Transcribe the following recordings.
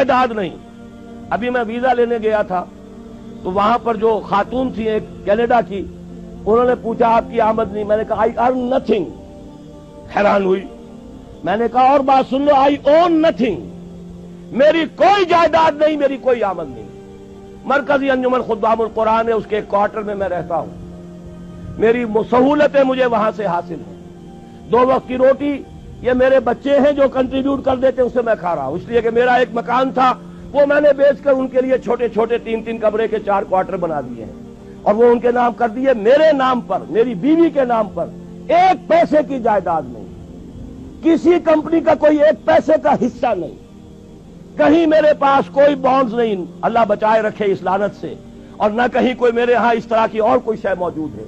जायदाद नहीं। अभी मैं वीजा लेने गया था तो वहां पर जो खातून थी एक कनाडा की, उन्होंने पूछा आपकी आमदनी, मैंने कहा आई अर्न नथिंग। हैरान हुई। मैंने कहा और बात सुन लो, आई ओन नथिंग, मेरी कोई जायदाद नहीं, मेरी कोई आमद नहीं। मरकजी अंजुमन खुद्दामुल कुरान है, उसके एक क्वार्टर में मैं रहता हूं, मेरी सहूलतें मुझे वहां से हासिल हैं। 2 वक्त की रोटी ये मेरे बच्चे हैं जो कंट्रीब्यूट कर देते, उससे मैं खा रहा हूं। इसलिए कि मेरा एक मकान था वो मैंने बेचकर उनके लिए छोटे छोटे 3-3 कमरे के 4 क्वार्टर बना दिए हैं और वो उनके नाम कर दिए। मेरे नाम पर, मेरी बीवी के नाम पर 1 पैसे की जायदाद नहीं, किसी कंपनी का कोई 1 पैसे का हिस्सा नहीं, कहीं मेरे पास कोई बॉन्ड्स नहीं, अल्लाह बचाए रखे इस लानत से, और न कहीं कोई मेरे यहां इस तरह की और कोई शय मौजूद है।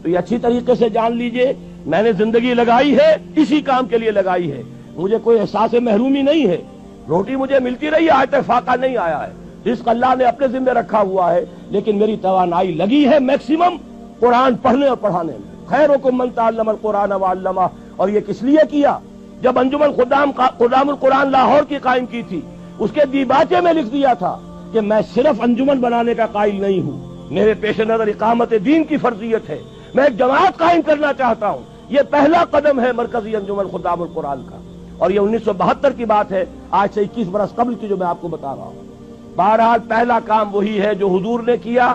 तो ये अच्छी तरीके से जान लीजिए, मैंने जिंदगी लगाई है इसी काम के लिए लगाई है, मुझे कोई एहसास महरूमी नहीं है। रोटी मुझे मिलती रही है, आज तक फाका नहीं आया है, रिस्क अल्लाह ने अपने जिम्मे रखा हुआ है, लेकिन मेरी तवानाई लगी है मैक्सिमम कुरान पढ़ने और पढ़ाने में। खैरुकुम मन तअल्लमल कुरान व अल्लमा। और ये किस लिए किया? जब अंजुमन खुद्दामुल कुरान लाहौर की कायम की थी, उसके दीबाचे में लिख दिया था कि मैं सिर्फ अंजुमन बनाने का कायल नहीं हूं, मेरे पेश नजर इकामत दीन की फर्जियत है, मैं एक जमात कायम करना चाहता हूं। यह पहला कदम है मरकजी अंजुमन खुद्दामुल कुरान का, और यह 1972 की बात है, आज से 21 बरस कबल की जो मैं आपको बता रहा हूं। बहरहाल पहला काम वही है जो हुजूर ने किया।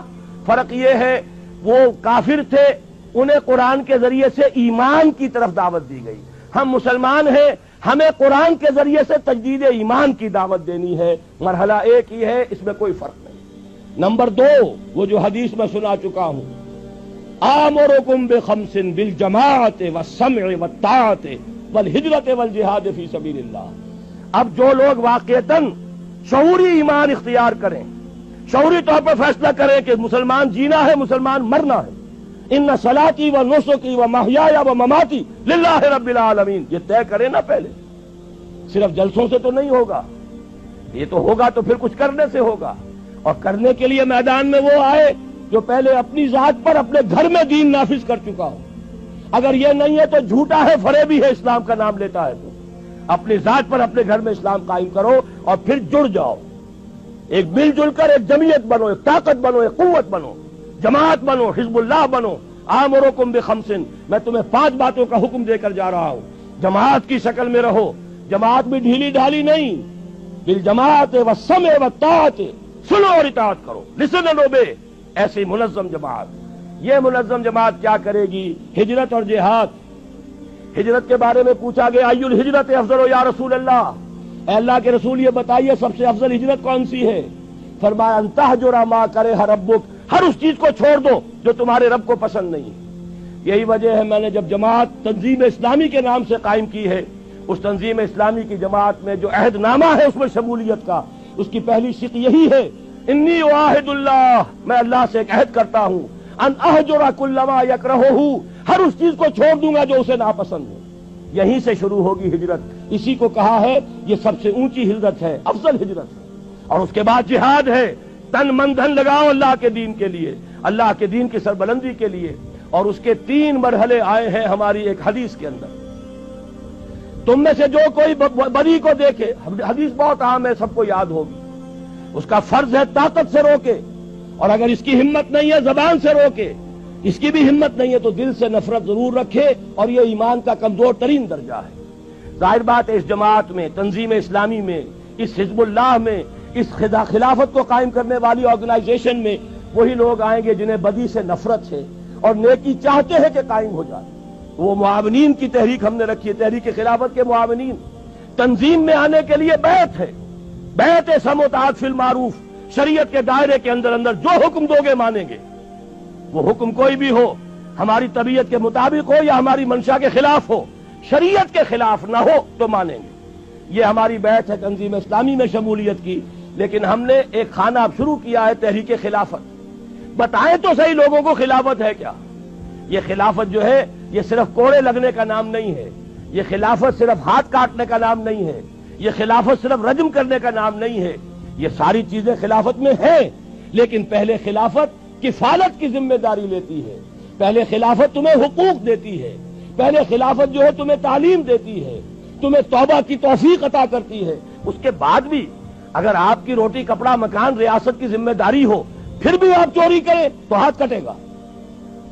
फर्क यह है वो काफिर थे, उन्हें कुरान के जरिए से ईमान की तरफ दावत दी गई। हम मुसलमान हैं, हमें कुरान के जरिए से तजदीद ईमान की दावत देनी है। मरहला एक ही है, इसमें कोई फर्क नहीं। नंबर 2, वो जो हदीस में सुना चुका हूं, आमुरुकुम बिखम्सिन बिल जमाअत व समअ व ताअत वल हिजरत वल जिहाद फी सबीलिल्लाह। अब जो लोग वाकईतन शऊरी ईमान इख्तियार करें, शऊरी तौर पर फैसला करें कि मुसलमान जीना है, मुसलमान मरना है, इन्ना सलाती व नुसुकी व महयाया व ममाती लिल्लाहि रब्बिल आलमीन, ये तय करें ना पहले। सिर्फ जलसों से तो नहीं होगा, ये तो होगा तो फिर कुछ करने से होगा, और करने के लिए मैदान में वो आए जो पहले अपनी जात पर अपने घर में दीन नाफिज कर चुका हो। अगर ये नहीं है तो झूठा है, फरेबी है, इस्लाम का नाम लेता है। तो अपनी जात पर अपने घर में इस्लाम कायम करो और फिर जुड़ जाओ, एक मिलजुल कर एक जमीयत बनो, एक ताकत बनो, एक कुव्वत बनो, जमात बनो, हिजबुल्लाह बनो। आमुरुकुम बिखम्सिन, मैं तुम्हें 5 बातों का हुक्म देकर जा रहा हूं, जमात की शक्ल में रहो, जमात भी ढीली ढाली नहीं, बिल जमात व समअ व ताअत, सुनो और इताअत करो, लिसन एंड ओबे, ऐसी मुनज़्ज़म जमात। ये मुनज़्ज़म जमात क्या करेगी? हिजरत और जिहाद। हिजरत के बारे में पूछा गया, अय्युल हिजरत अफ़ज़ल या रसूल अल्लाह, अल्लाह के रसूल ये बताइए सबसे अफजल हिजरत कौन सी है? फरमाया अंतहजुरा मा करे रब्बुक, हर उस चीज को छोड़ दो जो तुम्हारे रब को पसंद नहीं है। यही वजह है मैंने जब जमात तंजीम इस्लामी के नाम से कायम की है, उस तंजीम इस्लामी की जमात में जो अहदनामा है उसमें शमूलियत का, उसकी पहली शिक यही है, इन्नी वाहिदुल्लाह, मैं अल्लाह से एक अहद करता हूं, अन अहजुरा कुल्लमा यकरहु, हर उस चीज को छोड़ दूंगा जो उसे नापसंद है। यहीं से शुरू होगी हिजरत। इसी को कहा है ये सबसे ऊंची हिजरत है, अफजल हिजरत है। और उसके बाद जिहाद है, तन मन धन लगाओ अल्लाह के दीन के लिए, अल्लाह के दीन की सरबलंदी के लिए। और उसके 3 मरहले आए हैं हमारी एक हदीस के अंदर। तुम में से जो कोई बदी को देखे, हदीस बहुत आम है, सबको याद होगी, उसका फर्ज है ताकत से रोके, और अगर इसकी हिम्मत नहीं है जबान से रोके, इसकी भी हिम्मत नहीं है तो दिल से नफरत जरूर रखे, और यह ईमान का कमजोर तरीन दर्जा है। जाहिर बात है इस जमात में, तंजीम इस्लामी में, इस हिजबुल्लाह में, इस खिलाफत को कायम करने वाली ऑर्गेनाइजेशन में वही लोग आएंगे जिन्हें बदी से नफरत है और नेकी चाहते हैं कि कायम हो जाए। वो मुआवनीन की तहरीक हमने रखी है, तहरीक खिलाफत के मुआवनीन। तंजीम में आने के लिए बैत है, बैत समोतात फिल मारूफ, शरीयत के दायरे के अंदर अंदर जो हुक्म दोगे मानेंगे। वो हुक्म कोई भी हो, हमारी तबीयत के मुताबिक हो या हमारी मंशा के खिलाफ हो, शरीयत के खिलाफ ना हो तो मानेंगे। ये हमारी बैत है तंजीम इस्लामी में शमूलियत की। लेकिन हमने एक खाना अब शुरू किया है तहरीक खिलाफत। बताएं तो सही लोगों को खिलाफत है क्या? ये खिलाफत जो है ये सिर्फ कोड़े लगने का नाम नहीं है, ये खिलाफत सिर्फ हाथ काटने का नाम नहीं है, ये खिलाफत सिर्फ रज्म करने का नाम नहीं है। ये सारी चीजें खिलाफत में हैं, लेकिन पहले खिलाफत किफालत की जिम्मेदारी लेती है, पहले खिलाफत तुम्हें हुकूक देती है, पहले खिलाफत जो है तुम्हें तालीम देती है, तुम्हें तौबा की तौफीक अता करती है। उसके बाद भी اگر آپ کی روٹی کپڑا مکان ریاست کی ذمہ داری ہو پھر بھی آپ چوری کریں تو ہاتھ کٹے گا.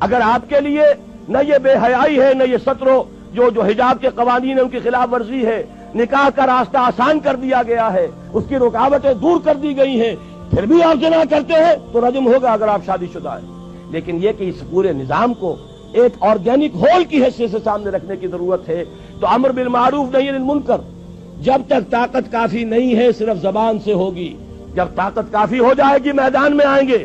اگر آپ کے لیے نہ یہ بے حیائی ہے، نہ یہ سترو جو حجاب کے قوانین ہیں ان کی خلاف ورزی ہے، نکاح کا راستہ آسان کر دیا گیا ہے، اس کی رکاوٹیں دور کر دی گئی ہیں، پھر بھی آپ زنا کرتے ہیں تو رجم ہوگا اگر آپ شادی شدہ ہیں. لیکن یہ کہ اس پورے نظام کو ایک آرگینک ہول کی حیثیت سے سامنے رکھنے کی ضرورت ہے. تو امر بالمعروف نہی عن المنکر جب تک طاقت کافی نہیں ہے صرف زبان سے ہوگی. جب طاقت کافی ہو جائے گی میدان میں آئیں گے.